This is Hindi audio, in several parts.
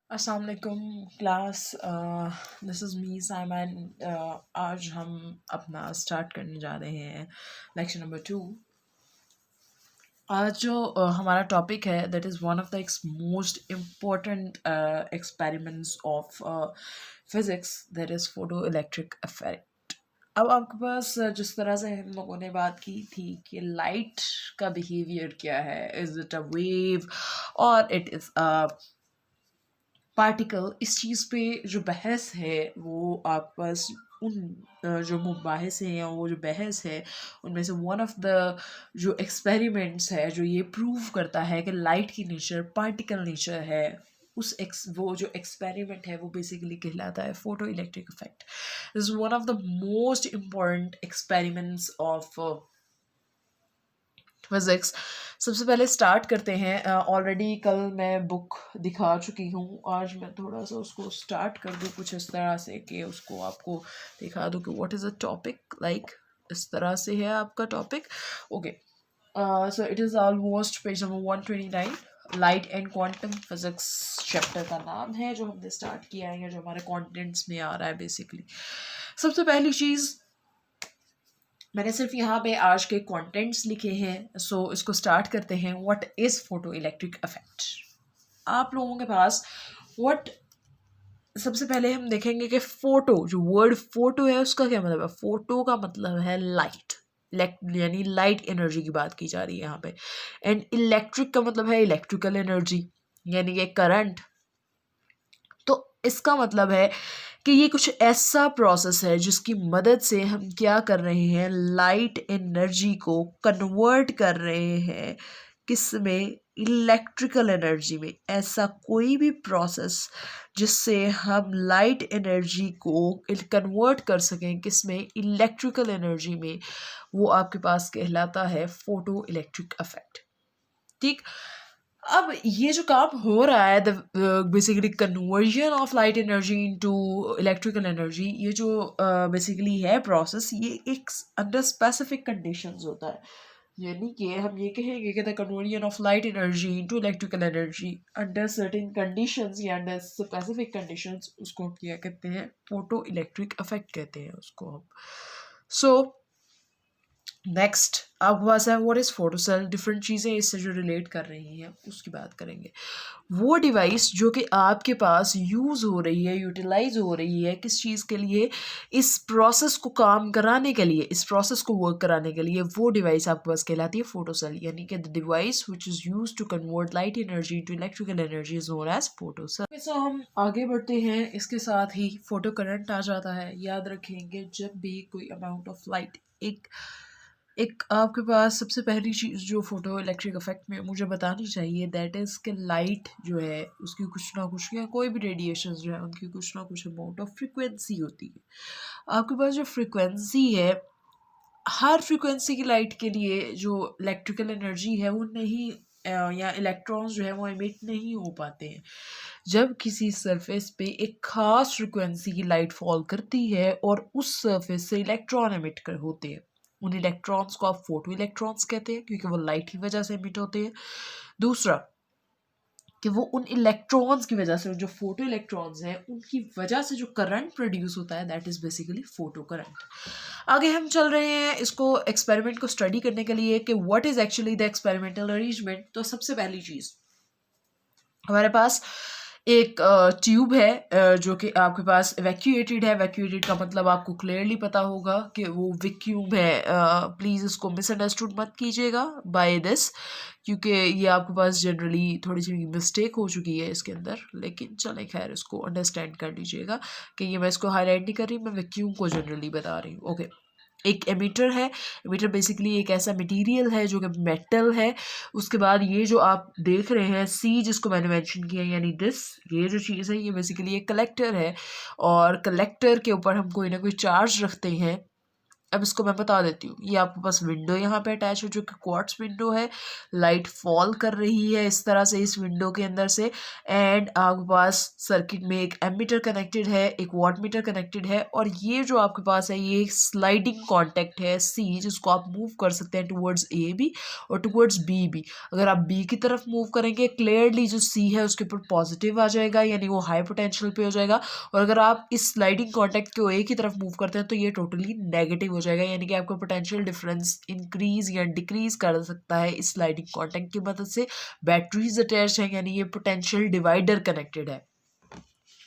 अस्सलाम वालेकुम class. This is me Simon. आज हम अपना स्टार्ट करने जा रहे हैं लेक्चर नंबर 2। आज जो हमारा टॉपिक है that is one of the most important experiments of physics, that is photo electric effect. अब आपके पास जिस तरह से हम लोगों ने बात की थी कि लाइट का बिहेवियर क्या है, इज़ इट अ वेव और इट इज़ अ पार्टिकल, इस चीज़ पे जो बहस है वो आप बस उन जो मुबाहिस हैं या वो जो बहस है उनमें से वन ऑफ द जो एक्सपेरिमेंट्स है जो ये प्रूव करता है कि लाइट की नेचर पार्टिकल नेचर है, वो जो एक्सपेरिमेंट है वो बेसिकली कहलाता है photo electric effect. This is one of the most important experiments of physics. सबसे पहले स्टार्ट करते हैं। ऑलरेडी कल मैं बुक दिखा चुकी हूँ, आज मैं थोड़ा सा उसको स्टार्ट कर दूँ कुछ इस तरह से कि उसको आपको दिखा दूँ कि what is a topic, like इस तरह से है आपका topic. Okay, so it is almost page number 129, light and quantum physics chapter का नाम है जो हमने स्टार्ट किया है या जो हमारे कॉन्टेंट्स में आ रहा है बेसिकली। सबसे पहली चीज़, मैंने सिर्फ यहाँ पे आज के कंटेंट्स लिखे हैं, सो इसको स्टार्ट करते हैं। What is photo electric effect? आप लोगों के पास व्हाट, सबसे पहले हम देखेंगे कि फोटो, जो वर्ड फोटो है उसका क्या मतलब है। फोटो का मतलब है लाइट, यानी लाइट एनर्जी की बात की जा रही है यहाँ पे। एंड इलेक्ट्रिक का मतलब है इलेक्ट्रिकल एनर्जी, यानी कि करंट। तो इसका मतलब है कि ये कुछ ऐसा प्रोसेस है जिसकी मदद से हम क्या कर रहे हैं, लाइट एनर्जी को कन्वर्ट कर रहे हैं किस में, इलेक्ट्रिकल एनर्जी में। ऐसा कोई भी प्रोसेस जिससे हम लाइट एनर्जी को कन्वर्ट कर सकें किस में, इलेक्ट्रिकल एनर्जी में, वो आपके पास कहलाता है फोटो इलेक्ट्रिक इफेक्ट। ठीक। अब ये जो काम हो रहा है, the basically conversion of light energy into electrical energy, ये जो बेसिकली है प्रोसेस, ये एक अंडर स्पेसिफिक कंडीशंस होता है। यानी कि हम ये कहेंगे कि the conversion of light energy into electrical energy under certain conditions या अंडर स्पेसिफिक कंडीशंस, उसको हम क्या कहते हैं, फोटो इलेक्ट्रिक इफेक्ट कहते हैं उसको हम। सो नेक्स्ट आपके पास है व्हाट इज़ फोटोसेल। डिफरेंट चीज़ें इससे जो रिलेट कर रही हैं उसकी बात करेंगे। वो डिवाइस जो कि आपके पास यूज़ हो रही है, यूटिलाइज हो रही है किस चीज़ के लिए, इस प्रोसेस को काम कराने के लिए, इस प्रोसेस को वर्क कराने के लिए, वो डिवाइस आपके पास कहलाती है फोटोसेल। यानी कि the device which is use to convert light energy to electrical energy is known as photocell. So हम आगे बढ़ते हैं, इसके साथ ही फोटो करंट आ जाता है। याद रखेंगे जब भी कोई अमाउंट ऑफ लाइट, एक एक आपके पास सबसे पहली चीज़ जो फोटो इलेक्ट्रिक इफेक्ट में मुझे बतानी चाहिए, दैट इज़ कि लाइट जो है उसकी कुछ ना कुछ, या कोई भी रेडिएशन जो है उनकी कुछ ना कुछ अमाउंट ऑफ फ्रिक्वेंसी होती है। आपके पास जो फ्रिक्वेंसी है, हर फ्रिक्वेंसी की लाइट के लिए जो इलेक्ट्रिकल एनर्जी है वो नहीं या इलेक्ट्रॉन्स जो है वो इमिट नहीं हो पाते हैं। जब किसी सरफेस पे एक खास फ्रिक्वेंसी की लाइट फॉल करती है और उस सरफेस से इलेक्ट्रॉन इमिट कर होते हैं, उन इलेक्ट्रॉन्स को आप फोटो इलेक्ट्रॉन्स कहते हैं क्योंकि वो लाइट की वजह से इमिट होते हैं। दूसरा कि वो उन इलेक्ट्रॉन्स की वजह से, जो फोटो इलेक्ट्रॉन्स हैं उनकी वजह से जो करंट प्रोड्यूस होता है, that is basically photo current. आगे हम चल रहे हैं इसको एक्सपेरिमेंट को स्टडी करने के लिए कि what is actually the experimental arrangement. तो सबसे पहली चीज़, हमारे पास एक ट्यूब है जो कि आपके पास वैक्यूएटेड है। वैक्यूएटेड का मतलब आपको क्लियरली पता होगा कि वो वैक्यूम है। प्लीज़ इसको मिसअंडरस्टूड मत कीजिएगा बाय दिस, क्योंकि ये आपके पास जनरली थोड़ी सी मिस्टेक हो चुकी है इसके अंदर, लेकिन चलें खैर इसको अंडरस्टैंड कर लीजिएगा कि ये मैं इसको हाईलाइट नहीं कर रही, मैं वैक्यूम को जनरली बता रही हूँ। ओके, एक एमीटर है। एमीटर बेसिकली एक ऐसा मटेरियल है जो कि मेटल है। उसके बाद ये जो आप देख रहे हैं सी, जिसको मैंने मेंशन किया, यानी दिस, ये जो चीज़ है ये बेसिकली एक कलेक्टर है, और कलेक्टर के ऊपर हम कोई ना कोई चार्ज रखते हैं। अब इसको मैं बता देती हूँ। ये आपके पास विंडो यहाँ पे अटैच है जो कि क्वार्ट्ज विंडो है, लाइट फॉल कर रही है इस तरह से इस विंडो के अंदर से, एंड आपके पास सर्किट में एक एमीटर कनेक्टेड है, एक वाट मीटर कनेक्टेड है, और ये जो आपके पास है ये एक स्लाइडिंग कॉन्टेक्ट है सी, जिसको आप मूव कर सकते हैं टुवर्ड्स ए भी और टुवर्ड्स बी भी। अगर आप बी की तरफ मूव करेंगे क्लियरली जो सी है उसके ऊपर पॉजिटिव आ जाएगा, यानी वो हाई पोटेंशियल पे हो जाएगा, और अगर आप इस स्लाइडिंग कॉन्टेक्ट को ए की तरफ मूव करते हैं तो ये टोटली नेगेटिव हो जाएगा, यानी कि आपका पोटेंशियल डिफरेंस इंक्रीज या डिक्रीज कर सकता है इस स्लाइडिंग कॉन्टेक्ट की मदद से। बैटरीज अटैच है, यानी ये पोटेंशियल डिवाइडर कनेक्टेड है।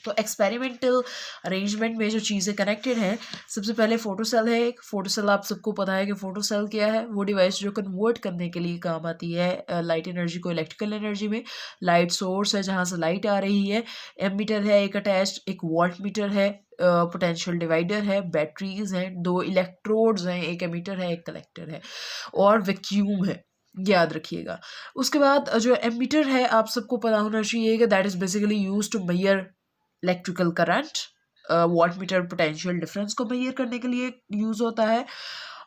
तो एक्सपेरिमेंटल अरेंजमेंट में जो चीज़ें कनेक्टेड हैं, सबसे पहले फोटोसेल है। एक फोटोसेल आप सबको पता है कि फोटोसेल क्या है, वो डिवाइस जो कन्वर्ट करने के लिए काम आती है लाइट एनर्जी को इलेक्ट्रिकल एनर्जी में। लाइट सोर्स है जहाँ से लाइट आ रही है, एमीटर है एक अटैच्ड, एक वोल्ट मीटर है, पोटेंशियल डिवाइडर है, बैटरीज हैं, 2 इलेक्ट्रोड्स हैं, एक एमीटर है एक कलेक्टर है, और वैक्यूम है, याद रखिएगा। उसके बाद जो एमीटर है आप सबको पता होना चाहिए कि that is basically use to measure electrical current. Voltmeter potential difference को मेजर करने के लिए यूज़ होता है,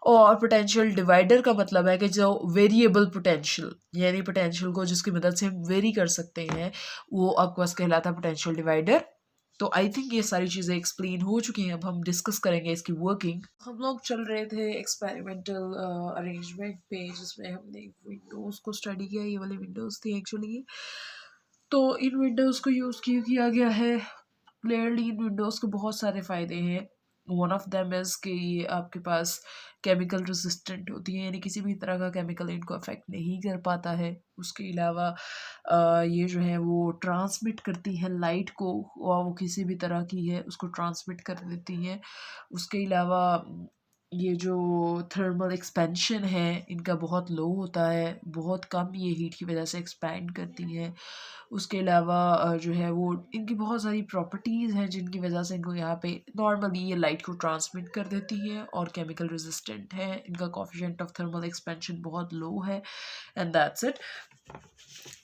और पोटेंशियल डिवाइडर का मतलब है कि जो वेरिएबल पोटेंशियल, यानी पोटेंशियल को जिसकी मदद से हम वेरी कर सकते हैं, वो आपके पास कहलाता है पोटेंशियल डिवाइडर। तो आई थिंक ये सारी चीज़ें एक्सप्लेन हो चुकी हैं, अब हम डिस्कस करेंगे इसकी वर्किंग। हम लोग चल रहे थे एक्सपेरिमेंटल अरेंजमेंट पे, जिसमें हमने विंडोज़ को स्टडी किया, ये वाली विंडोज़ थी एक्चुअली। तो इन विंडोज़ को यूज़ क्यों किया गया है, क्लियरली इन विंडोज़ के बहुत सारे फ़ायदे हैं। वन ऑफ देम इज़ कि ये आपके पास केमिकल रेजिस्टेंट होती है, यानी किसी भी तरह का केमिकल इनको अफेक्ट नहीं कर पाता है। उसके अलावा ये जो है वो ट्रांसमिट करती है लाइट को, और वो किसी भी तरह की है उसको ट्रांसमिट कर देती है। उसके अलावा ये जो थर्मल एक्सपेंशन है इनका बहुत लो होता है, बहुत कम ये हीट की वजह से एक्सपैंड करती हैं। उसके अलावा जो है वो इनकी बहुत सारी प्रॉपर्टीज़ हैं जिनकी वजह से इनको यहाँ पे नॉर्मली ये लाइट को ट्रांसमिट कर देती है, और केमिकल रेजिस्टेंट है। इनका कोफिशिएंट ऑफ थर्मल एक्सपेंशन बहुत लो है, एंड दैट्स इट,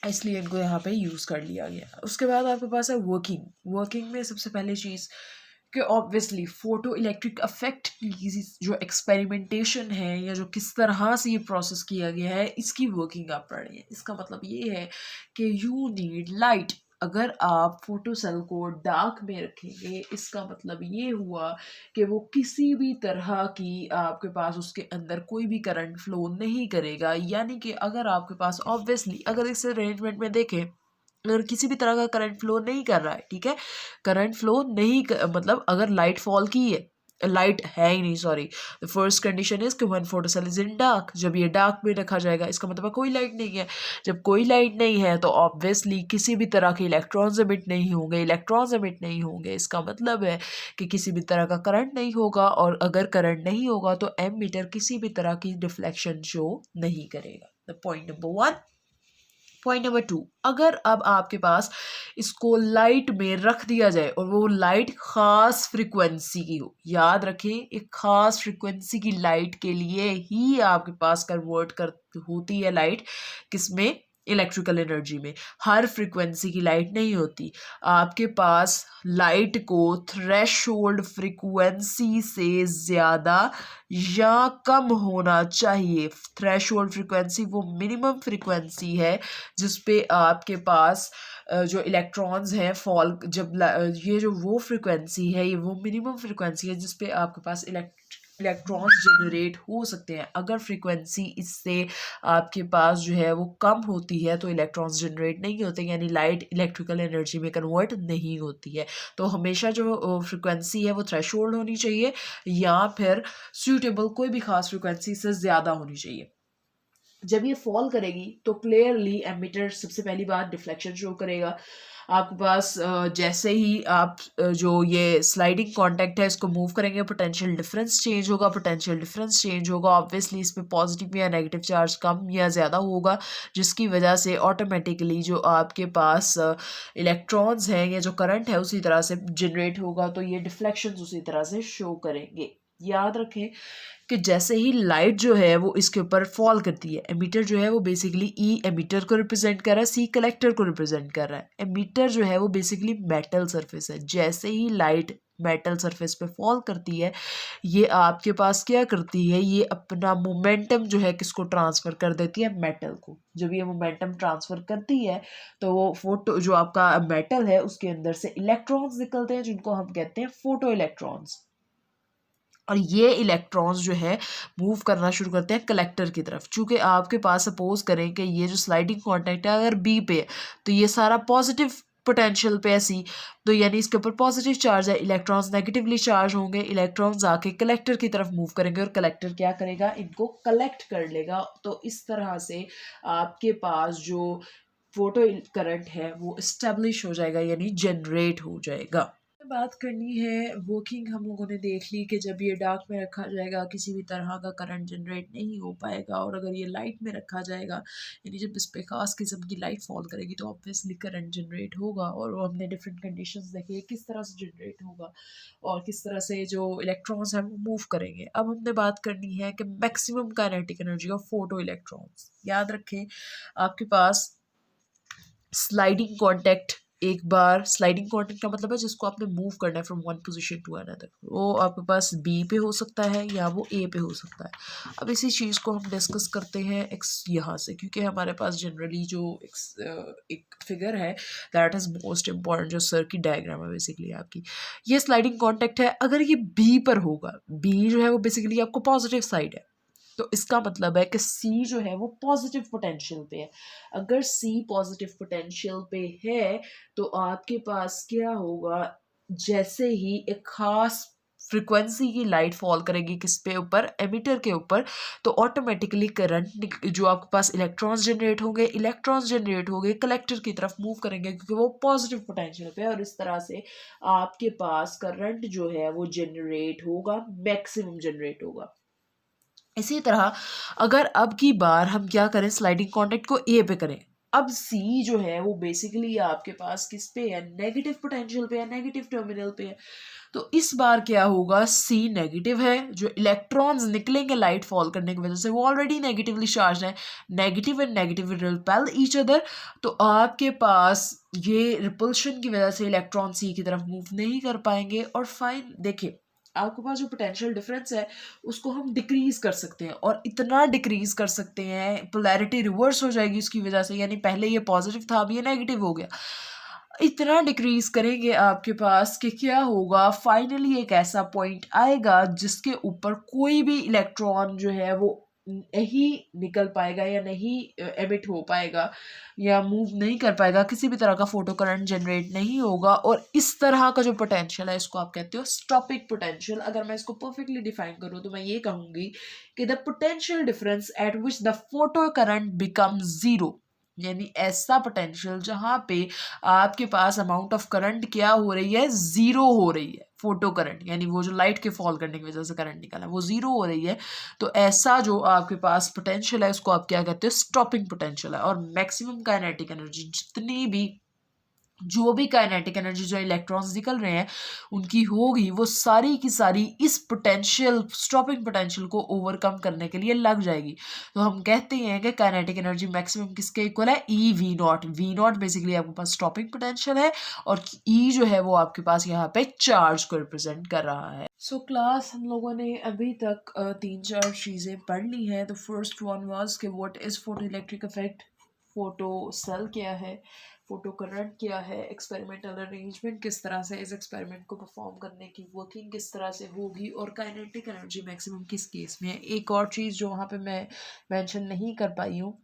इसलिए इनको यहाँ पे यूज़ कर लिया गया। उसके बाद आपके पास है वर्किंग में सबसे पहले चीज़ कि ऑब्वियसली फोटो इलेक्ट्रिक अफेक्ट की जो एक्सपेरिमेंटेशन है, या जो किस तरह से ये प्रोसेस किया गया है, इसकी वर्किंग आप पढ़ रही हैं। इसका मतलब ये है कि यू नीड लाइट। अगर आप फोटो सेल को डार्क में रखेंगे, इसका मतलब ये हुआ कि वो किसी भी तरह की आपके पास उसके अंदर कोई भी करंट फ्लो नहीं करेगा, यानी कि अगर आपके पास ऑब्वियसली अगर इस अरेंजमेंट में देखें, अगर किसी भी तरह का करंट फ्लो नहीं कर रहा है, ठीक है, करंट फ्लो नहीं मतलब अगर लाइट फॉल की है, लाइट है ही नहीं, sorry, the first condition is कि when photocell is in dark, जब ये डार्क में रखा जाएगा इसका मतलब कोई लाइट नहीं है। जब कोई लाइट नहीं है तो ऑब्वियसली किसी भी तरह के इलेक्ट्रॉन्स एमिट नहीं होंगे, इसका मतलब है कि किसी भी तरह का करंट नहीं होगा, और अगर करंट नहीं होगा तो एमीटर किसी भी तरह की डिफ्लेक्शन शो नहीं करेगा। The point number 1। Point number 2, अगर अब आपके पास इसको लाइट में रख दिया जाए और वो लाइट ख़ास फ्रिक्वेंसी की हो, याद रखें एक ख़ास फ्रिक्वेंसी की लाइट के लिए ही आपके पास कन्वर्ट कर होती है लाइट, किसमें, इलेक्ट्रिकल एनर्जी में। हर फ्रिक्वेंसी की लाइट नहीं होती। आपके पास लाइट को थ्रेशोल्ड फ्रिक्वेंसी से ज़्यादा या कम होना चाहिए। थ्रेशोल्ड फ्रिक्वेंसी वो मिनिमम फ्रिक्वेंसी है जिस पे आपके पास जो इलेक्ट्रॉन्स हैं फॉल, जब ये जो वो फ्रिक्वेंसी है, ये वो मिनिमम फ्रिक्वेंसी है जिस पे आपके पास इलेक्ट्रॉन्स जनरेट हो सकते हैं। अगर फ्रिक्वेंसी इससे आपके पास जो है वो कम होती है तो इलेक्ट्रॉन्स जनरेट नहीं होते, यानी लाइट इलेक्ट्रिकल एनर्जी में कन्वर्ट नहीं होती है। तो हमेशा जो फ्रिक्वेंसी है वो थ्रेशोल्ड होनी चाहिए, या फिर सूटेबल कोई भी खास फ्रिक्वेंसी से ज़्यादा होनी चाहिए। जब ये फॉल करेगी तो क्लियरली एमिटर सबसे पहली बात डिफ्लेक्शन शो करेगा। आपके पास जैसे ही आप जो ये स्लाइडिंग कॉन्टैक्ट है इसको मूव करेंगे, पोटेंशियल डिफरेंस चेंज होगा। ऑब्वियसली इस पे पॉजिटिव या नेगेटिव चार्ज कम या ज़्यादा होगा, जिसकी वजह से ऑटोमेटिकली जो आपके पास इलेक्ट्रॉन्स हैं या जो करंट है उसी तरह से जनरेट होगा, तो ये डिफ्लेक्शन उसी तरह से शो करेंगे। याद रखें कि जैसे ही लाइट जो है वो इसके ऊपर फॉल करती है, एमीटर जो है वो बेसिकली ई एमीटर को रिप्रेजेंट कर रहा है, सी कलेक्टर को रिप्रेजेंट कर रहा है। एमीटर जो है वो बेसिकली मेटल सरफेस है। जैसे ही लाइट मेटल सरफेस पे फॉल करती है, ये आपके पास क्या करती है, ये अपना मोमेंटम जो है किसको ट्रांसफ़र कर देती है, मेटल को। जब ये मोमेंटम ट्रांसफ़र करती है तो वो फोटो जो आपका मेटल है उसके अंदर से इलेक्ट्रॉन्स निकलते हैं जिनको हम कहते हैं फोटो इलेक्ट्रॉन्स। और ये इलेक्ट्रॉन्स जो है मूव करना शुरू करते हैं कलेक्टर की तरफ। चूँकि आपके पास सपोज करें कि ये जो स्लाइडिंग कॉन्टैक्ट है अगर बी पे है तो ये सारा पॉजिटिव पोटेंशियल पे है सी, तो यानी इसके ऊपर पॉजिटिव चार्ज है, इलेक्ट्रॉन्स नेगेटिवली चार्ज होंगे, इलेक्ट्रॉन्स आके कलेक्टर की तरफ मूव करेंगे और कलेक्टर क्या करेगा, इनको कलेक्ट कर लेगा। तो इस तरह से आपके पास जो फोटो करंट है वो इस्टेब्लिश हो जाएगा यानी जनरेट हो जाएगा। बात करनी है वर्किंग, हम लोगों ने देख ली कि जब ये डार्क में रखा जाएगा किसी भी तरह का करंट जनरेट नहीं हो पाएगा, और अगर ये लाइट में रखा जाएगा यानी जब इस पे खास किस्म की लाइट फॉल करेगी तो ऑब्वियसली करंट जनरेट होगा। और वो हमने डिफरेंट कंडीशंस देखी किस तरह से जनरेट होगा और किस तरह से जो इलेक्ट्रॉन्स हैं वो मूव करेंगे। अब हमने बात करनी है कि maximum kinetic energy of photo electrons. याद रखें आपके पास स्लाइडिंग कॉन्टैक्ट, एक बार स्लाइडिंग कॉन्टैक्ट का मतलब है जिसको आपने मूव करना है from one position to another, वो आपके पास बी पे हो सकता है या वो ए पे हो सकता है। अब इसी चीज़ को हम डिस्कस करते हैं एक्स यहाँ से, क्योंकि हमारे पास जनरली जो एक फिगर है दैट इज़ मोस्ट इम्पॉर्टेंट, जो सर्किट डायग्राम है बेसिकली आपकी, ये स्लाइडिंग कॉन्टैक्ट है। अगर ये बी पर होगा, बी जो है वो बेसिकली आपको पॉजिटिव साइड है, तो इसका मतलब है कि C जो है वो पॉजिटिव पोटेंशियल पे है। अगर C पॉजिटिव पोटेंशियल पे है तो आपके पास क्या होगा, जैसे ही एक खास फ्रिक्वेंसी की लाइट फॉल करेगी किस पे ऊपर, एमिटर के ऊपर, तो ऑटोमेटिकली करंट जो आपके पास इलेक्ट्रॉन्स जनरेट होंगे कलेक्टर की तरफ मूव करेंगे क्योंकि वो पॉजिटिव पोटेंशियल पे है, और इस तरह से आपके पास करंट जो है वो जनरेट होगा, मैक्सिमम जनरेट होगा। इसी तरह अगर अब की बार हम क्या करें, स्लाइडिंग कॉन्टैक्ट को ए पे करें, अब सी जो है वो बेसिकली आपके पास किस पे है, नेगेटिव पोटेंशियल पे है, नेगेटिव टर्मिनल पे है। तो इस बार क्या होगा, सी नेगेटिव है, जो इलेक्ट्रॉन्स निकलेंगे लाइट फॉल करने की वजह से वो ऑलरेडी नेगेटिवली चार्ज है, negative and negative repel each other, तो आपके पास ये रिपल्शन की वजह से इलेक्ट्रॉन सी की तरफ मूव नहीं कर पाएंगे। और फाइन देखिए आपके पास जो पोटेंशियल डिफरेंस है उसको हम डिक्रीज कर सकते हैं, और इतना डिक्रीज कर सकते हैं पोलैरिटी रिवर्स हो जाएगी उसकी वजह से, यानी पहले ये पॉजिटिव था अब ये नेगेटिव हो गया। इतना डिक्रीज करेंगे आपके पास कि क्या होगा, फाइनली एक ऐसा पॉइंट आएगा जिसके ऊपर कोई भी इलेक्ट्रॉन जो है वो नहीं निकल पाएगा या नहीं एमिट हो पाएगा या मूव नहीं कर पाएगा, किसी भी तरह का फोटो करंट जनरेट नहीं होगा। और इस तरह का जो पोटेंशियल है इसको आप कहते हो स्टॉपिक पोटेंशियल। अगर मैं इसको परफेक्टली डिफाइन करूँ तो मैं ये कहूँगी कि the potential difference at which the photo current become zero, यानी ऐसा पोटेंशियल जहाँ पे आपके पास अमाउंट ऑफ करंट क्या हो रही है, ज़ीरो हो रही है, फोटो करंट यानी वो जो लाइट के फॉल करने की वजह से करंट निकला वो ज़ीरो हो रही है। तो ऐसा जो आपके पास पोटेंशियल है उसको आप क्या कहते हो, स्टॉपिंग पोटेंशियल है। और मैक्सिमम काइनेटिक एनर्जी जितनी भी जो भी काइनेटिक एनर्जी जो इलेक्ट्रॉन्स निकल रहे हैं उनकी होगी वो सारी की सारी इस पोटेंशियल स्टॉपिंग पोटेंशियल को ओवरकम करने के लिए लग जाएगी। तो हम कहते हैं कि काइनेटिक एनर्जी मैक्सिमम किसके इक्वल है, E V naught. V naught basically आपके पास स्टॉपिंग पोटेंशियल है और ई जो है वो आपके पास यहाँ पे चार्ज को रिप्रेजेंट कर रहा है। सो क्लास हम लोगों ने अभी तक 3-4 चीज़ें पढ़ ली हैं। तो फर्स्ट वन वाज कि what is photo electric effect, photo cell क्या है, फोटो करंट क्या है, एक्सपेरिमेंटल अरेंजमेंट किस तरह से इस एक्सपेरिमेंट को परफॉर्म करने की वर्किंग किस तरह से होगी, और काइनेटिक एनर्जी मैक्सिमम किस केस में है। एक और चीज़ जो वहाँ पे मैं मेंशन नहीं कर पाई हूँ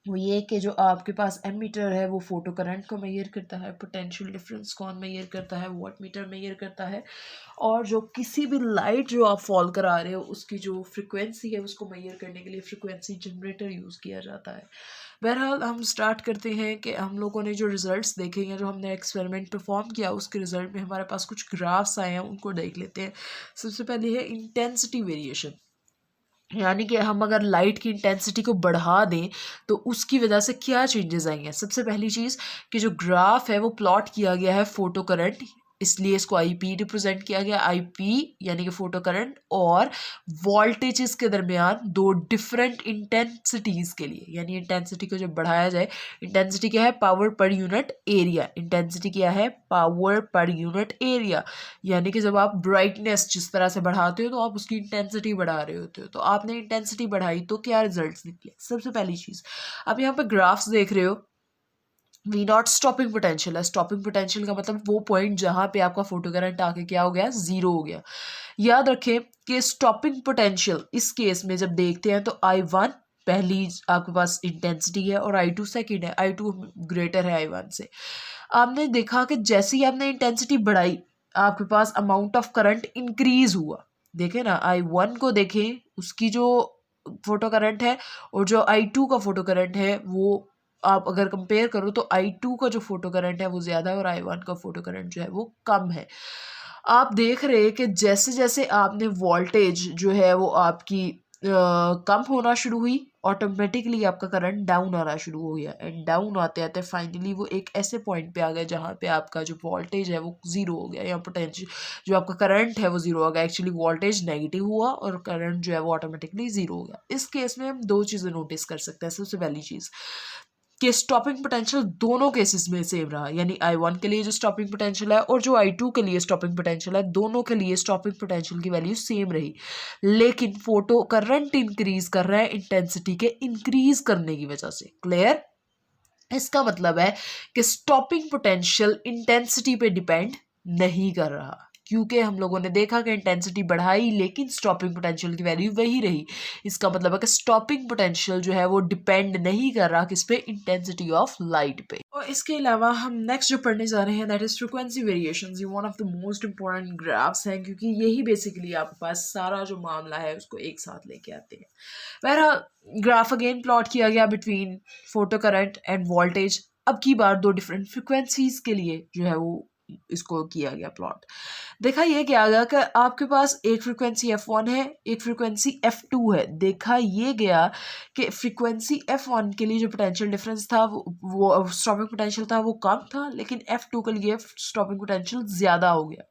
वो ये कि जो आपके पास एमीटर है वो फोटो करंट को मेजर करता है, पोटेंशियल डिफरेंस कौन मेजर करता है, वॉट मीटर मेजर करता है, और जो किसी भी लाइट जो आप फॉल करा रहे हो उसकी जो फ्रिक्वेंसी है उसको मेजर करने के लिए फ्रिक्वेंसी जनरेटर यूज़ किया जाता है। बहरहाल हम स्टार्ट करते हैं कि हम लोगों ने जो रिज़ल्ट्स देखे हैं, जो हमने एक्सपेरिमेंट परफॉर्म किया उसके रिज़ल्ट में हमारे पास कुछ ग्राफ्स आए हैं उनको देख लेते हैं। सबसे पहले है इंटेंसिटी वेरिएशन, यानी कि हम अगर लाइट की इंटेंसिटी को बढ़ा दें तो उसकी वजह से क्या चेंजेस आएंगे। सबसे पहली चीज़ कि जो ग्राफ है वो प्लॉट किया गया है फोटो करंट इसलिए इसको IP रिप्रेजेंट किया गया। IP यानी कि फोटो करंट और वोल्टेजेस के दरमियान दो डिफरेंट इंटेंसिटीज़ के लिए, यानी इंटेंसिटी को जब बढ़ाया जाए, इंटेंसिटी क्या है, power per unit area. Intensity क्या है, पावर पर यूनिट एरिया। यानी कि जब आप ब्राइटनेस जिस तरह से बढ़ाते हो तो आप उसकी इंटेंसिटी बढ़ा रहे होते हो। तो आपने इंटेंसिटी बढ़ाई तो क्या रिजल्ट्स निकले? सबसे पहली चीज़, आप यहाँ पर ग्राफ्स देख रहे हो, वी नॉट स्टॉपिंग पोटेंशियल है। स्टॉपिंग पोटेंशियल का मतलब वो पॉइंट जहाँ पे आपका फोटो करंट आके क्या हो गया, जीरो हो गया। याद रखें कि स्टॉपिंग पोटेंशियल इस केस में जब देखते हैं तो I1 पहली आपके पास इंटेंसिटी है और I2 सेकंड है। I2 ग्रेटर है I1 से। आपने देखा कि जैसे ही आपने इंटेंसिटी बढ़ाई आपके पास अमाउंट ऑफ करंट इंक्रीज हुआ। देखें ना, I1 को देखें, उसकी जो फोटो करंट है और जो I2 का फोटो करंट है वो आप अगर कंपेयर करो तो I2 का जो फोटो करंट है वो ज़्यादा है और I1 का फोटो करंट जो है वो कम है। आप देख रहे हैं कि जैसे जैसे आपने वोल्टेज जो है वो आपकी कम होना शुरू हुई, ऑटोमेटिकली आपका करंट डाउन आना शुरू हो गया। एंड डाउन आते आते फाइनली वो एक ऐसे पॉइंट पे आ गया जहाँ पे आपका जो वोल्टेज है वो ज़ीरो हो गया, या पोटेंशियल जो आपका करंट है वो ज़ीरो हो गया। एक्चुअली वोल्टेज नेगेटिव हुआ और करंट जो है वो ऑटोमेटिकली ज़ीरो हो गया। इस केस में हम दो चीज़ें नोटिस कर सकते हैं। सबसे पहली चीज़ कि स्टॉपिंग पोटेंशियल दोनों केसेस में सेम रहा, यानी I1 के लिए जो स्टॉपिंग पोटेंशियल है और जो I2 के लिए स्टॉपिंग पोटेंशियल है, दोनों के लिए स्टॉपिंग पोटेंशियल की वैल्यू सेम रही। लेकिन फोटो करंट इंक्रीज कर रहा है इंटेंसिटी के इंक्रीज करने की वजह से। क्लियर? इसका मतलब है कि स्टॉपिंग पोटेंशियल इंटेंसिटी पे डिपेंड नहीं कर रहा, क्योंकि हम लोगों ने देखा कि इंटेंसिटी बढ़ाई लेकिन स्टॉपिंग पोटेंशियल की वैल्यू वही रही। इसका मतलब है कि स्टॉपिंग पोटेंशियल जो है वो डिपेंड नहीं कर रहा किस पे, इंटेंसिटी ऑफ लाइट पे। और इसके अलावा हम नेक्स्ट जो पढ़ने जा रहे हैं दैट इज फ्रीक्वेंसी वेरिएशंस। ये one of the most important graphs हैं, क्योंकि यही बेसिकली आपके पास सारा जो मामला है उसको एक साथ लेके आते हैं। बहरहाल ग्राफ अगेन प्लॉट किया गया between photo current end voltage. अब की बार दो डिफरेंट फ्रिक्वेंसीज के लिए जो है वो इसको किया गया प्लॉट। देखा ये क्या गया कि आपके पास एक फ्रिक्वेंसी F1 है, एक फ्रिक्वेंसी F2 है। देखा ये गया कि फ्रिक्वेंसी F1 के लिए जो पोटेंशियल डिफरेंस था वो स्टॉपिंग पोटेंशियल था वो कम था, लेकिन F2 के लिए स्टॉपिंग पोटेंशियल ज़्यादा हो गया।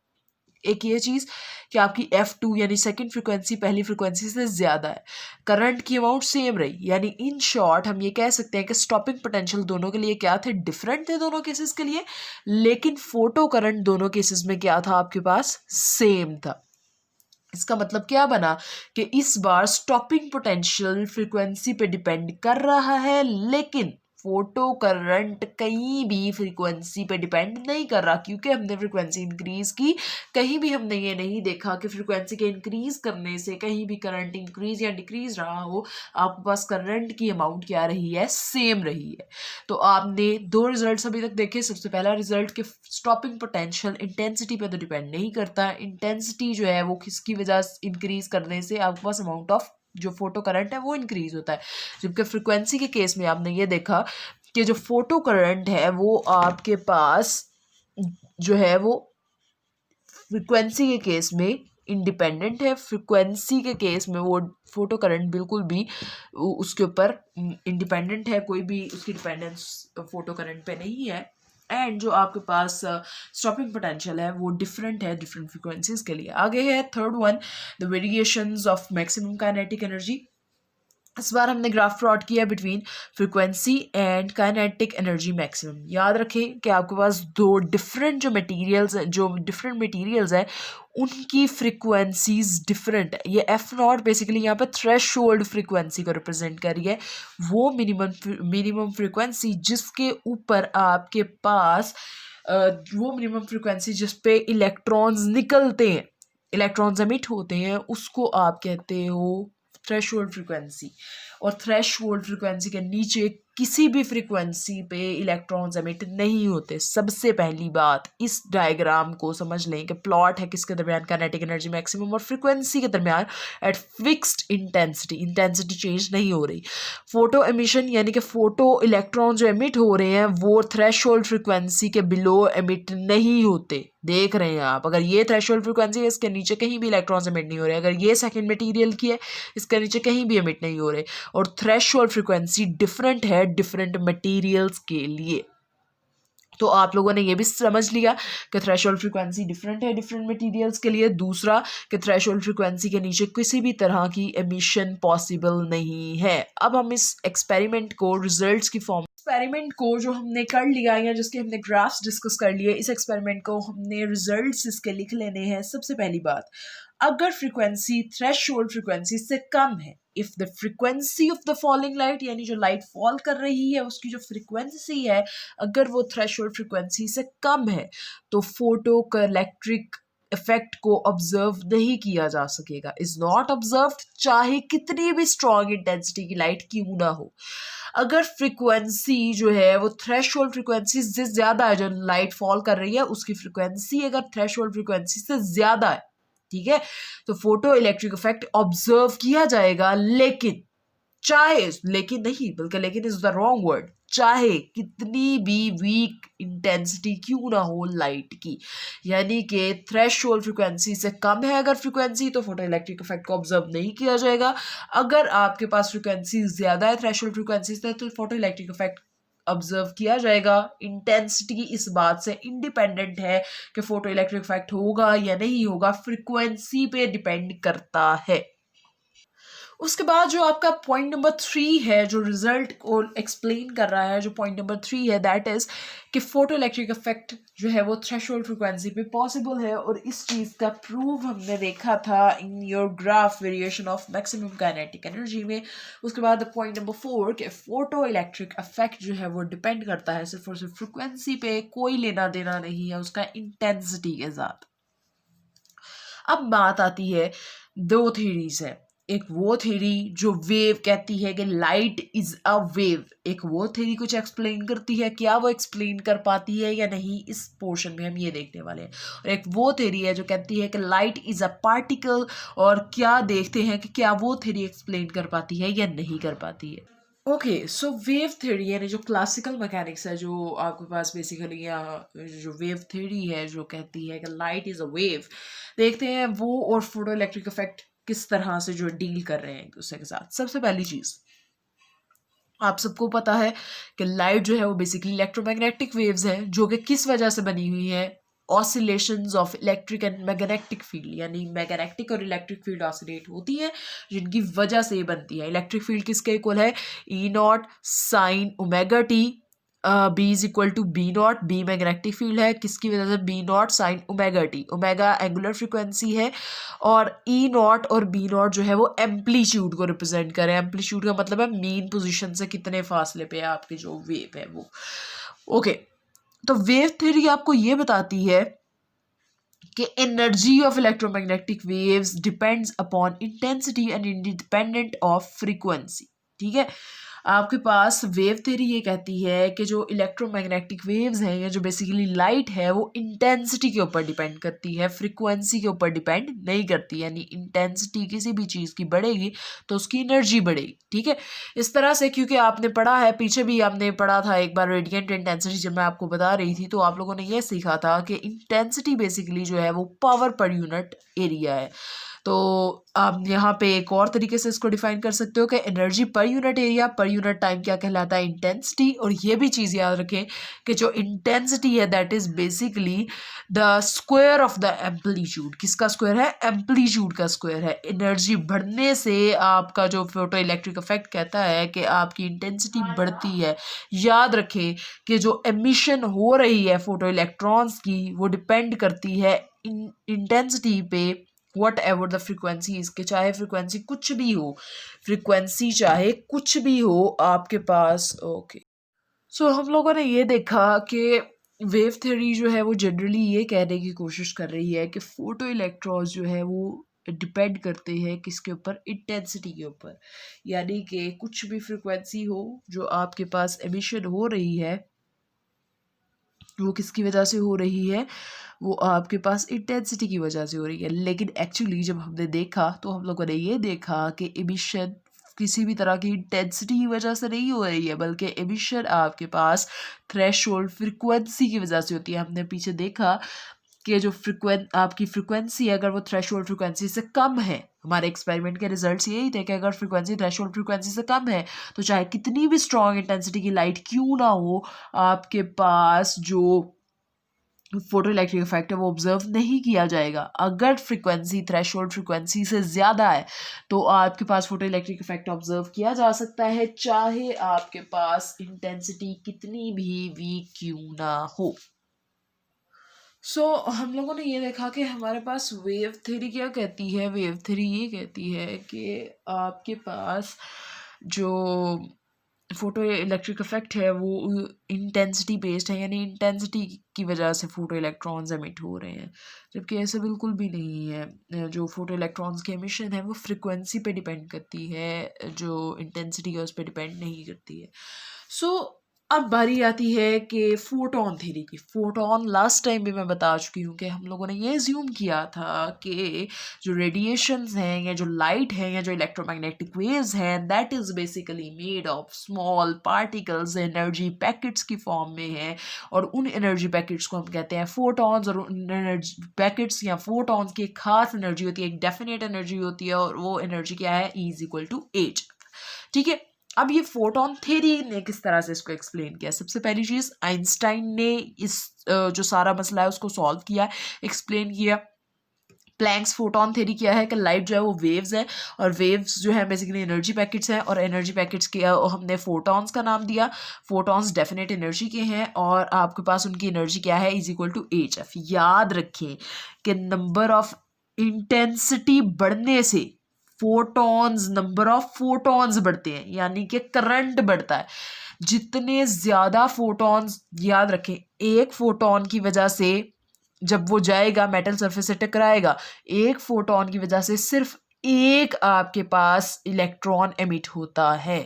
एक ये चीज़ कि आपकी F2 यानी सेकंड फ्रिक्वेंसी पहली फ्रिक्वेंसी से ज़्यादा है, करंट की अमाउंट सेम रही। यानी इन शॉर्ट हम ये कह सकते हैं कि स्टॉपिंग पोटेंशियल दोनों के लिए क्या थे, डिफरेंट थे दोनों केसेस के लिए, लेकिन फोटो करंट दोनों केसेस में क्या था आपके पास, सेम था। इसका मतलब क्या बना कि इस बार स्टॉपिंग पोटेंशियल फ्रीक्वेंसी पे डिपेंड कर रहा है, लेकिन फोटो करंट कहीं भी फ्रीक्वेंसी पे डिपेंड नहीं कर रहा, क्योंकि हमने फ्रीक्वेंसी इंक्रीज की। कहीं भी हमने ये नहीं देखा कि फ्रीक्वेंसी के इंक्रीज करने से कहीं भी करंट इंक्रीज या डिक्रीज रहा हो। आपके पास करंट की अमाउंट क्या रही है, सेम रही है। तो आपने दो रिजल्ट्स अभी तक देखे। सबसे पहला रिजल्ट कि स्टॉपिंग पोटेंशियल इंटेंसिटी पे तो डिपेंड नहीं करता। इंटेंसिटी जो है वो किसकी वजह से इंक्रीज करने से आपके पास अमाउंट ऑफ जो फोटो करंट है वो इंक्रीज होता है। जबकि फ्रिक्वेंसी के केस में आपने ये देखा कि जो फोटो करंट है वो आपके पास जो है वो फ्रिक्वेंसी के केस में इंडिपेंडेंट है। फ्रिक्वेंसी के केस में वो फोटो करंट बिल्कुल भी उसके ऊपर इंडिपेंडेंट है, कोई भी उसकी डिपेंडेंस फोटो करंट पे नहीं है। एंड जो आपके पास स्टॉपिंग पोटेंशियल है वो डिफरेंट है डिफरेंट फ्रिक्वेंसीज के लिए। आगे है third one, the variations of maximum kinetic energy. इस बार हमने ग्राफ प्लॉट किया between frequency and kinetic energy maximum. याद रखें कि आपके पास दो डिफरेंट जो डिफरेंट मटेरियल्स हैं उनकी फ्रिक्वेंसीज डिफरेंट है। ये F0 बेसिकली यहाँ पे थ्रेशोल्ड फ्रिक्वेंसी को रिप्रेजेंट कर रही है, वो मिनिमम फ्रिक्वेंसी जिसके ऊपर आपके पास वो मिनिमम फ्रिक्वेंसी जिस पे इलेक्ट्रॉन्स निकलते हैं, इलेक्ट्रॉन्स एमिट होते हैं, उसको आप कहते हो थ्रेशोल्ड फ्रिक्वेंसी। और थ्रेशोल्ड फ्रिक्वेंसी के नीचे किसी भी फ्रिक्वेंसी पे इलेक्ट्रॉन्स एमिट नहीं होते। सबसे पहली बात, इस डायग्राम को समझ लें कि प्लॉट है किसके दरमियान, काइनेटिक एनर्जी मैक्सिमम और फ्रिक्वेंसी के दरमियान एट फिक्स्ड इंटेंसिटी चेंज नहीं हो रही। फोटो एमिशन यानी कि फोटो इलेक्ट्रॉन जो एमिट हो रहे हैं वो थ्रेशोल्ड फ्रिक्वेंसी के बिलो एमिट नहीं होते। देख रहे हैं आप, अगर ये थ्रेशोल्ड फ्रिक्वेंसी है इसके नीचे कहीं भी इलेक्ट्रॉन्स एमिट नहीं हो रहे। अगर ये सेकंड मटेरियल की है इसके नीचे कहीं भी एमिट नहीं हो रहे। और थ्रेशोल्ड फ्रिक्वेंसी डिफरेंट है डिफरेंट मटेरियल्स के लिए। तो आप लोगों ने ये भी समझ लिया कि थ्रेशोल्ड फ्रीक्वेंसी डिफरेंट है डिफरेंट मटेरियल्स के लिए। दूसरा कि थ्रेशोल्ड फ्रीक्वेंसी के नीचे किसी भी तरह की एमिशन पॉसिबल नहीं है। अब हम इस एक्सपेरिमेंट को रिजल्ट्स की फॉर्म, एक्सपेरिमेंट को जो हमने कर लिया या जिसके हमने ग्राफ्स डिस्कस कर लिए, इस एक्सपेरिमेंट को हमने रिजल्ट्स इसके लिख लेने हैं। सबसे पहली बात, अगर फ्रीक्वेंसी थ्रेशोल्ड फ्रीक्वेंसी से कम है, if the frequency of the falling light, यानी जो लाइट फॉल कर रही है उसकी जो फ्रीक्वेंसी है अगर वो थ्रेशोल्ड फ्रीक्वेंसी से कम है, तो फोटो का इलेक्ट्रिक इफेक्ट को ऑब्जर्व नहीं किया जा सकेगा, इज नॉट ऑब्जर्व, चाहे कितनी भी स्ट्रॉन्ग इंटेंसिटी की लाइट क्यों ना हो। अगर फ्रीक्वेंसी जो है वो थ्रेशोल्ड फ्रीक्वेंसी से ज़्यादा है, जो लाइट फॉल कर रही है उसकी फ्रीक्वेंसी अगर थ्रेशोल्ड फ्रीक्वेंसी से ज़्यादा है, ठीक है, तो फोटो इलेक्ट्रिक इफेक्ट ऑब्जर्व किया जाएगा। लेकिन चाहे, लेकिन नहीं बल्कि लेकिन इज द रॉन्ग वर्ड, चाहे कितनी भी वीक इंटेंसिटी क्यों ना हो लाइट की, यानी कि थ्रेशोल्ड फ्रीक्वेंसी से कम है अगर फ्रीक्वेंसी, तो फोटो इलेक्ट्रिक इफेक्ट को ऑब्जर्व नहीं किया जाएगा। अगर आपके पास फ्रीक्वेंसी ज़्यादा है थ्रेशोल्ड फ्रीक्वेंसी से, तो फोटो इलेक्ट्रिक इफेक्ट ऑब्जर्व किया जाएगा। इंटेंसिटी इस बात से इंडिपेंडेंट है कि फोटो इलेक्ट्रिक इफेक्ट होगा या नहीं होगा, फ्रीक्वेंसी पे डिपेंड करता है। उसके बाद जो आपका पॉइंट नंबर 3 है, जो रिजल्ट को एक्सप्लेन कर रहा है, जो पॉइंट नंबर 3 है, दैट इज कि फोटो इलेक्ट्रिक इफेक्ट जो है वो थ्रेशोल्ड फ्रीक्वेंसी पे पॉसिबल है। और इस चीज़ का प्रूव हमने देखा था in your graph variation of maximum kinetic energy में। उसके बाद पॉइंट नंबर 4 कि फोटो इलेक्ट्रिक इफेक्ट जो है वो डिपेंड करता है सिर्फ और सिर्फ फ्रीक्वेंसी पे, कोई लेना देना नहीं है उसका इंटेंसिटी के साथ। अब बात आती है, दो थ्योरीज है, एक वो थ्योरी जो वेव कहती है कि लाइट इज अ वेव, एक वो थ्योरी कुछ एक्सप्लेन करती है, क्या वो एक्सप्लेन कर पाती है या नहीं, इस पोर्शन में हम ये देखने वाले हैं। और एक वो थ्योरी है जो कहती है कि लाइट इज अ पार्टिकल, और क्या देखते हैं कि क्या वो थ्योरी एक्सप्लेन कर पाती है या नहीं कर पाती है। ओके, सो वेव थ्योरी यानी जो क्लासिकल मैकेनिक्स है, जो आपके पास बेसिकली जो वेव थ्योरी है जो कहती है कि लाइट इज अ वेव, देखते हैं वो और फोटो इलेक्ट्रिक इफेक्ट किस तरह से जो डील कर रहे हैं एक दूसरे के साथ। सबसे पहली चीज़, आप सबको पता है कि लाइट जो है वो बेसिकली इलेक्ट्रोमैग्नेटिक वेव्स है, जो कि किस वजह से बनी हुई है, oscillations of electric and magnetic field, यानी मैग्नेटिक और इलेक्ट्रिक फील्ड ऑसिलेट होती है, जिनकी वजह से ये बनती है। इलेक्ट्रिक फील्ड किसके इक्वल है, E not sine omega T, B is equal to B not, B magnetic field है किसकी वजह से, B not sine omega T, omega angular frequency है, और ई नॉट और बी नॉट जो है वो एम्पलीट्यूड को रिप्रेजेंट करें। एम्पलीट्यूड का मतलब है मीन पोजीशन से कितने फासले पे आपकी जो वेव है वो। ओके, तो वेव थ्योरी आपको ये बताती है कि energy of electromagnetic waves depends upon intensity and independent of frequency. ठीक है, आपके पास वेव थ्योरी ये कहती है कि जो इलेक्ट्रोमैग्नेटिक वेव्स हैं या जो बेसिकली लाइट है वो इंटेंसिटी के ऊपर डिपेंड करती है, फ्रीक्वेंसी के ऊपर डिपेंड नहीं करती। यानी इंटेंसिटी किसी भी चीज़ की बढ़ेगी तो उसकी एनर्जी बढ़ेगी। ठीक है, इस तरह से, क्योंकि आपने पढ़ा है, पीछे भी आपने पढ़ा था एक बार रेडियंट इंटेंसिटी, जब मैं आपको बता रही थी तो आप लोगों ने ये सीखा था कि इंटेंसिटी बेसिकली जो है वो पावर पर यूनिट एरिया है। तो आप यहाँ पे एक और तरीके से इसको डिफाइन कर सकते हो कि energy per unit area per unit time क्या कहलाता है, इंटेंसिटी। और ये भी चीज़ याद रखें कि जो इंटेंसिटी है that is basically the square of the amplitude. किसका स्क्वायर है, एम्पलीट्यूड का स्क्वायर है। एनर्जी बढ़ने से आपका जो फोटो इलेक्ट्रिक इफेक्ट कहता है कि आपकी इंटेंसिटी बढ़ती है। याद रखें कि जो एमिशन हो रही है फोटो इलेक्ट्रॉन्स की वो डिपेंड करती है इंटेंसिटी पे, वट एवर द फ्रिक्वेंसी इसके, चाहे फ्रिक्वेंसी कुछ भी हो, फ्रिक्वेंसी चाहे कुछ भी हो आपके पास। ओके, सो हम लोगों ने ये देखा कि वेव थ्योरी जो है वो जनरली ये कहने की कोशिश कर रही है कि फोटो इलेक्ट्रॉन्स जो है वो डिपेंड करते हैं किसके ऊपर, इंटेंसिटी के ऊपर। यानी कि कुछ भी फ्रिक्वेंसी हो जो आपके पास एमिशन हो रही है वो किसकी वजह से हो रही है, वो आपके पास इंटेंसिटी की वजह से हो रही है। लेकिन एक्चुअली जब हमने देखा तो हम लोगों ने ये देखा कि एमिशन किसी भी तरह की इंटेंसिटी की वजह से नहीं हो रही है, बल्कि एमिशन आपके पास थ्रेशोल्ड फ्रीक्वेंसी की वजह से होती है। हमने पीछे देखा कि जो आपकी फ्रिक्वेंसी है, अगर वो थ्रेशोल्ड फ्रिक्वेंसी से कम है, हमारे एक्सपेरिमेंट के रिजल्ट्स यही थे कि अगर फ्रिक्वेंसी थ्रेशोल्ड फ्रिक्वेंसी से कम है तो चाहे कितनी भी स्ट्रॉन्ग इंटेंसिटी की लाइट क्यों ना हो, आपके पास जो फोटो इलेक्ट्रिक इफेक्ट है वो ऑब्जर्व नहीं किया जाएगा। अगर फ्रिक्वेंसी थ्रेशोल्ड फ्रिक्वेंसी से ज़्यादा है तो आपके पास फोटो इलेक्ट्रिक इफेक्ट ऑब्जर्व किया जा सकता है, चाहे आपके पास इंटेंसिटी कितनी भी वीक क्यों ना हो। हम लोगों ने ये देखा कि हमारे पास वेव थ्योरी क्या कहती है। वेव थ्योरी ये कहती है कि आपके पास जो फोटो इलेक्ट्रिक इफेक्ट है वो इंटेंसिटी बेस्ड है, यानी इंटेंसिटी की वजह से फोटो इलेक्ट्रॉन्स एमिट हो रहे हैं, जबकि ऐसा बिल्कुल भी नहीं है। जो फोटो इलेक्ट्रॉन्स की एमिशन है वो फ्रिक्वेंसी पे डिपेंड करती है, जो इंटेंसिटी है उस पर डिपेंड नहीं करती है। अब बारी आती है कि फोटोन थ्योरी की। फोटोन लास्ट टाइम भी मैं बता चुकी हूँ कि हम लोगों ने ये एज्यूम किया था कि जो रेडिएशंस हैं या जो लाइट है या जो इलेक्ट्रोमैग्नेटिक वेव्स हैं, that is basically made of small particles, energy packets की फॉर्म में है, और उन एनर्जी पैकेट्स को हम कहते हैं फोटॉन्स। और उन एनर्जी पैकेट्स या फोटॉन्स की एक खास एनर्जी होती है, एक डेफिनेट एनर्जी होती है, और वो एनर्जी क्या है, E=h। ठीक है, अब ये फोटोन थ्योरी ने किस तरह से इसको एक्सप्लेन किया। सबसे पहली चीज़, आइंस्टाइन ने इस जो सारा मसला है उसको सॉल्व किया, एक्सप्लेन किया। प्लैंक्स फोटोन थ्योरी क्या है कि लाइट जो है वो वेव्स है, और वेव्स जो है बेसिकली एनर्जी पैकेट्स हैं, और एनर्जी पैकेट्स के हमने फोटॉन्स का नाम दिया। फोटॉन्स डेफिनेट एनर्जी के हैं, और आपके पास उनकी एनर्जी क्या है, E=hf। याद रखें कि नंबर ऑफ इंटेंसिटी बढ़ने से नंबर ऑफ फोटॉन्स बढ़ते हैं, यानी कि करंट बढ़ता है। जितने ज़्यादा फोटॉन्स, याद रखें, एक फोटॉन की वजह से जब वो जाएगा मेटल सरफेस से टकराएगा, एक फोटॉन की वजह से सिर्फ एक आपके पास इलेक्ट्रॉन एमिट होता है।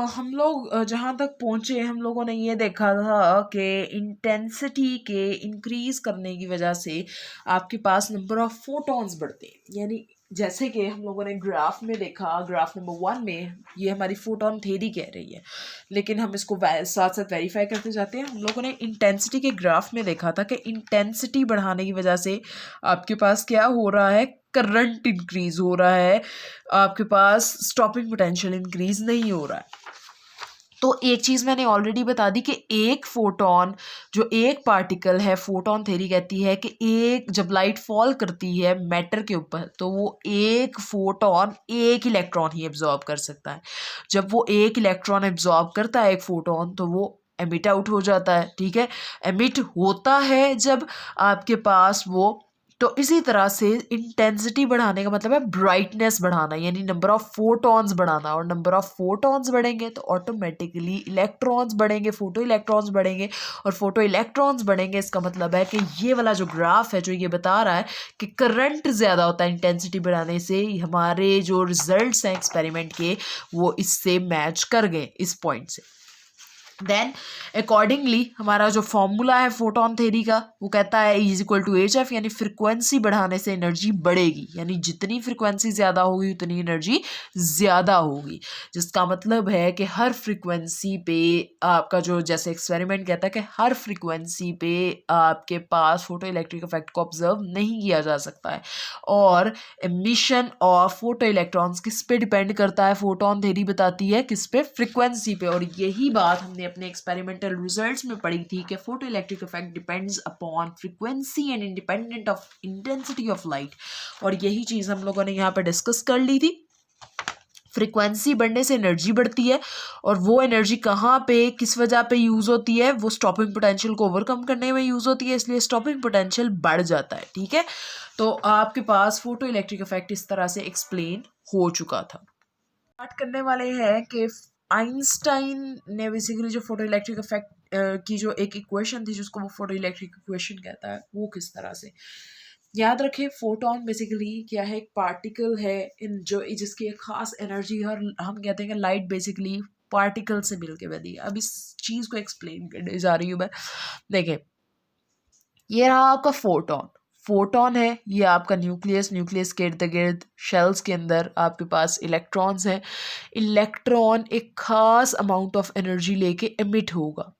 हम लोग जहाँ तक पहुँचे, हम लोगों ने ये देखा था कि इंटेंसिटी के इंक्रीज करने की वजह से आपके पास नंबर ऑफ फोटॉन्स बढ़ते हैं। यानी जैसे कि हम लोगों ने ग्राफ में देखा, ग्राफ नंबर 1 में ये हमारी फोटॉन थ्योरी कह रही है, लेकिन हम इसको साथ साथ वेरीफाई करते जाते हैं। हम लोगों ने इंटेंसिटी के ग्राफ में देखा था कि इंटेंसिटी बढ़ाने की वजह से आपके पास क्या हो रहा है, करंट इंक्रीज हो रहा है, आपके पास स्टॉपिंग पोटेंशियल इंक्रीज नहीं हो रहा है। तो एक चीज़ मैंने ऑलरेडी बता दी कि एक फोटॉन, जो एक पार्टिकल है, फोटॉन थ्योरी कहती है कि एक जब लाइट फॉल करती है मैटर के ऊपर तो वो एक फोटॉन एक इलेक्ट्रॉन ही एब्जॉर्ब कर सकता है। जब वो एक इलेक्ट्रॉन एब्जॉर्ब करता है एक फोटॉन तो वो एमिट आउट हो जाता है। ठीक है, एमिट होता है जब आपके पास वो, तो इसी तरह से इंटेंसिटी बढ़ाने का मतलब है ब्राइटनेस बढ़ाना, यानी नंबर ऑफ फोटॉन्स बढ़ाना, और नंबर ऑफ फोटॉन्स बढ़ेंगे तो ऑटोमेटिकली इलेक्ट्रॉन्स बढ़ेंगे, फोटो इलेक्ट्रॉन्स बढ़ेंगे, और फोटो इलेक्ट्रॉन्स बढ़ेंगे। इसका मतलब है कि ये वाला जो ग्राफ है जो ये बता रहा है कि करंट ज़्यादा होता है इंटेंसिटी बढ़ाने से, हमारे जो रिजल्ट्स हैं एक्सपेरिमेंट के वो इससे मैच कर गए इस पॉइंट से। देन अकॉर्डिंगली हमारा जो फॉर्मूला है फोटोन थ्योरी का वो कहता है E=hf, यानी फ्रिक्वेंसी बढ़ाने से एनर्जी बढ़ेगी, यानी जितनी फ्रिक्वेंसी ज़्यादा होगी उतनी एनर्जी ज़्यादा होगी, जिसका मतलब है कि हर फ्रिक्वेंसी पे आपका जो, जैसे एक्सपेरिमेंट कहता है कि हर फ्रिक्वेंसी पे आपके पास फोटो इलेक्ट्रिक इफेक्ट को ऑब्जर्व नहीं किया जा सकता है, और एमिशन ऑफ फोटो इलेक्ट्रॉन्स किस पे डिपेंड करता है, फोटोन थ्योरी बताती है किस पे, फ्रिक्वेंसी पे। और यही बात हमने अपने एक्सपेरिमेंटल रिजल्ट्स में पढ़ी थी कि photo electric effect depends upon frequency and independent of intensity of light, और यही चीज़ हम लोगों ने यहाँ पे डिस्कस कर ली थी। फ्रीक्वेंसी बढ़ने से एनर्जी बढ़ती है, और वो एनर्जी कहाँ पे, किस वजह पे यूज़ होती है, वो स्टॉपिंग पोटेंशियल को ओवरकम करने में यूज़ होती है, इसलिए स्टॉपिंग पोटेंशियल बढ़ जाता है। ठीक है, तो आपके पास फोटो इलेक्ट्रिक इफेक्ट इस तरह से एक्सप्लेन हो चुका था। बात करने वाले हैं कि आइंस्टाइन ने बेसिकली जो फोटो इलेक्ट्रिक इफेक्ट की जो एक इक्वेशन थी जिसको वो फोटो इलेक्ट्रिक इक्वेशन कहता है, वो किस तरह से, याद रखें फोटोन बेसिकली क्या है, एक पार्टिकल है इन जो जिसकी एक खास एनर्जी है, और हम कहते हैं कि लाइट बेसिकली पार्टिकल से मिलके बनी है। अब इस चीज़ को एक्सप्लेन करने जा रही हूँ मैं। देखें, ये रहा आपका फोटोन। फोटोन है ये आपका न्यूक्लियस, न्यूक्लियस के इर्द गिर्द शेल्स के अंदर आपके पास इलेक्ट्रॉन्स हैं। इलेक्ट्रॉन एक खास अमाउंट ऑफ एनर्जी लेके एमिट होगा।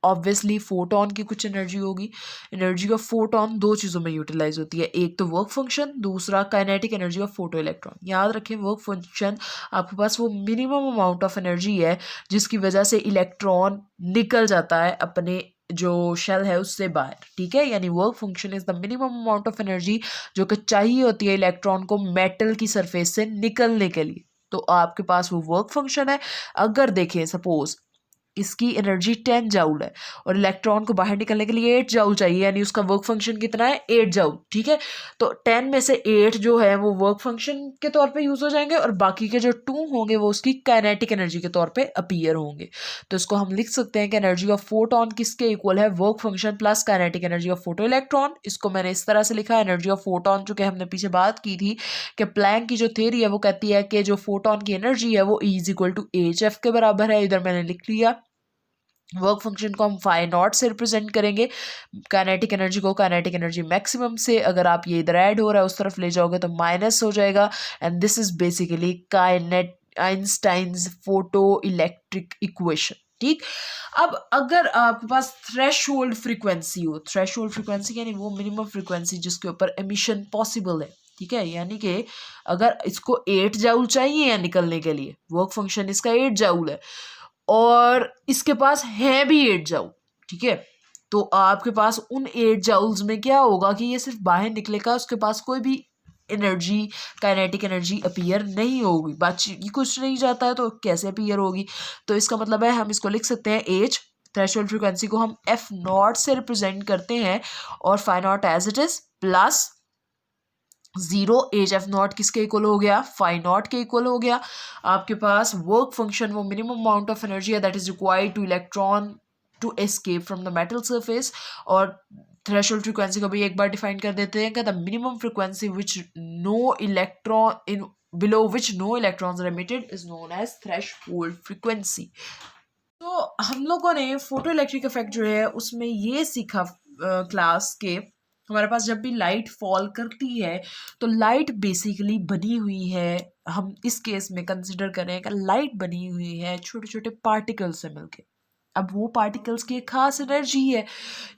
ऑब्वियसली फोटोन की कुछ एनर्जी होगी। एनर्जी ऑफ फोटोन दो चीज़ों में यूटिलाइज होती है, एक तो वर्क फंक्शन, दूसरा kinetic energy of photo electron. याद रखें वर्क फंक्शन आपके पास वो मिनिमम अमाउंट ऑफ एनर्जी है जिसकी वजह से इलेक्ट्रॉन निकल जाता है अपने जो शेल है उससे बाहर, ठीक है। यानी work function is the minimum amount of energy जो कि चाहिए होती है इलेक्ट्रॉन को मेटल की सरफेस से निकलने के लिए। तो आपके पास वो वर्क फंक्शन है। अगर देखें सपोज इसकी एनर्जी 10 जाउल है और इलेक्ट्रॉन को बाहर निकलने के लिए 8 जाउल चाहिए, यानी उसका वर्क फंक्शन कितना है 8 जाउल, ठीक है। तो 10 में से 8 जो है वो वर्क फंक्शन के तौर पे यूज हो जाएंगे और बाकी के जो 2 होंगे वो उसकी काइनेटिक एनर्जी के तौर पे अपीयर होंगे। तो इसको हम लिख सकते हैं कि एनर्जी ऑफ फोटोन किसके इक्वल है, work function plus kinetic energy of photo electron. इसको मैंने इस तरह से लिखा, एनर्जी ऑफ फोटोन, जो कि हमने पीछे बात की थी कि प्लैंक की जो थ्योरी है वो कहती है कि जो फोटोन की एनर्जी है वो E is equal to HF के बराबर है। इधर मैंने लिख लिया। वर्क फंक्शन को हम फाई नॉट से रिप्रेजेंट करेंगे, काइनेटिक एनर्जी को काइनेटिक एनर्जी मैक्सिमम से। अगर आप ये इधर ऐड हो रहा है उस तरफ ले जाओगे तो माइनस हो जाएगा। एंड दिस इज बेसिकली काइनेट आइंस्टाइन्स फोटो इलेक्ट्रिक इक्वेशन, ठीक। अब अगर आपके पास थ्रेशोल्ड फ्रीक्वेंसी हो, थ्रेशोल्ड फ्रीक्वेंसी यानी वो मिनिमम फ्रीक्वेंसी जिसके ऊपर एमिशन पॉसिबल है, ठीक है। यानी कि अगर इसको 8 जाउल चाहिए या निकलने के लिए, वर्क फंक्शन इसका 8 जाउल है और इसके पास है भी 8 जाउल, ठीक है। तो आपके पास उन 8 जाउल्स में क्या होगा कि ये सिर्फ बाहर निकलेगा, उसके पास कोई भी एनर्जी काइनेटिक एनर्जी अपीयर नहीं होगी। बाकी कुछ नहीं जाता है तो कैसे अपीयर होगी। तो इसका मतलब है हम इसको लिख सकते हैं एच, थ्रेशोल्ड फ्रीक्वेंसी को हम एफ नॉट से रिप्रेजेंट करते हैं और phi naught as it is plus 0 H F naught किसके इक्वल हो गया, फाई नॉट के इक्वल हो गया। आपके पास वर्क फंक्शन वो मिनिमम अमाउंट ऑफ एनर्जी है that is required to electron to escape from the metal surface. और थ्रेशोल्ड फ्रीक्वेंसी को भी एक बार डिफाइन कर देते हैं कि the minimum frequency which no electron in below which no electrons are emitted is known as threshold frequency। तो हम लोगों ने फोटो इलेक्ट्रिक इफेक्ट जो है उसमें ये सीखा क्लास के हमारे पास जब भी लाइट फॉल करती है तो लाइट बेसिकली बनी हुई है, हम इस केस में कंसिडर करें कि लाइट बनी हुई है छोटे छोटे पार्टिकल से मिलके। अब वो पार्टिकल्स की एक खास एनर्जी है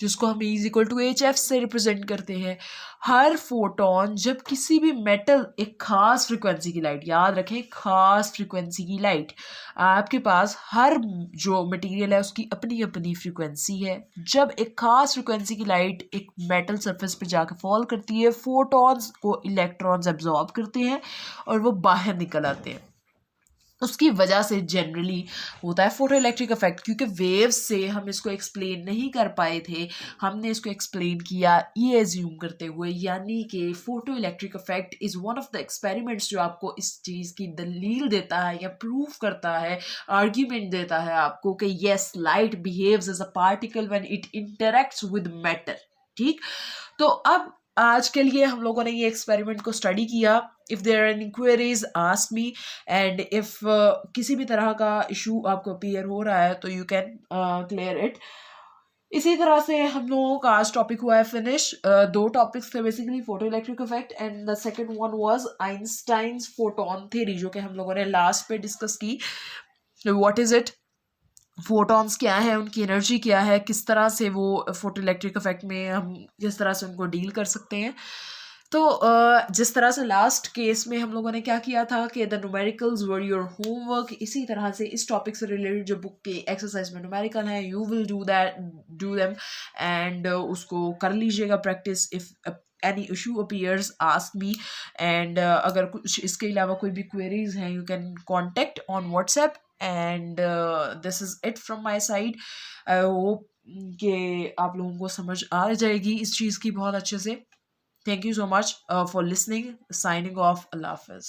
जिसको हम is equal to H F से रिप्रेजेंट करते हैं। हर फोटोन जब किसी भी मेटल एक खास फ्रिक्वेंसी की लाइट, याद रखें खास फ्रिक्वेंसी की लाइट, आपके पास हर जो मटेरियल है उसकी अपनी अपनी फ्रिक्वेंसी है। जब एक खास फ्रिक्वेंसी की लाइट एक मेटल सरफेस पर जाकर फॉल करती है, फोटॉन्स को इलेक्ट्रॉन्स एब्जॉर्ब करते हैं और वो बाहर निकल आते हैं। उसकी वजह से जनरली होता है फोटो इलेक्ट्रिक इफेक्ट। क्योंकि वेव्स से हम इसको एक्सप्लेन नहीं कर पाए थे, हमने इसको एक्सप्लेन किया ये एज्यूम करते हुए, यानी कि photo electric effect is one of the experiments जो आपको इस चीज़ की दलील देता है या प्रूफ करता है, आर्ग्यूमेंट देता है आपको कि yes light behaves as a particle when it interacts with matter, ठीक। तो अब आज के लिए हम लोगों ने ये एक्सपेरिमेंट को स्टडी किया। If there are any queries ask me, and if किसी भी तरह का इशू आपको अपीयर हो रहा है तो यू कैन क्लियर इट। इसी तरह से हम लोगों का आज टॉपिक हुआ है फिनिश। 2 टॉपिक्स थे basically, photo electric effect and the second one was Einstein's photon theory, जो कि हम लोगों ने लास्ट पे डिस्कस की। व्हाट इज इट, फोटॉन्स क्या है, उनकी एनर्जी क्या है, किस तरह से वो फोटो इलेक्ट्रिक इफेक्ट में हम किस तरह से उनको डील कर सकते हैं। तो जिस तरह से लास्ट केस में हम लोगों ने क्या किया था कि the numericals were your homework, इसी तरह से इस टॉपिक से रिलेटेड जो बुक के एक्सरसाइज में न्यूमेरिकल है you will do them and उसको कर लीजिएगा practice. If any issue appears ask me, and अगर कुछ इसके अलावा कोई भी क्वेरीज हैं you can contact on WhatsApp. And this is it from my side. I hope कि आप लोगों को समझ आ जाएगी इस चीज़ की बहुत अच्छे से। Thank you so much for listening. Signing off. Allah Hafiz.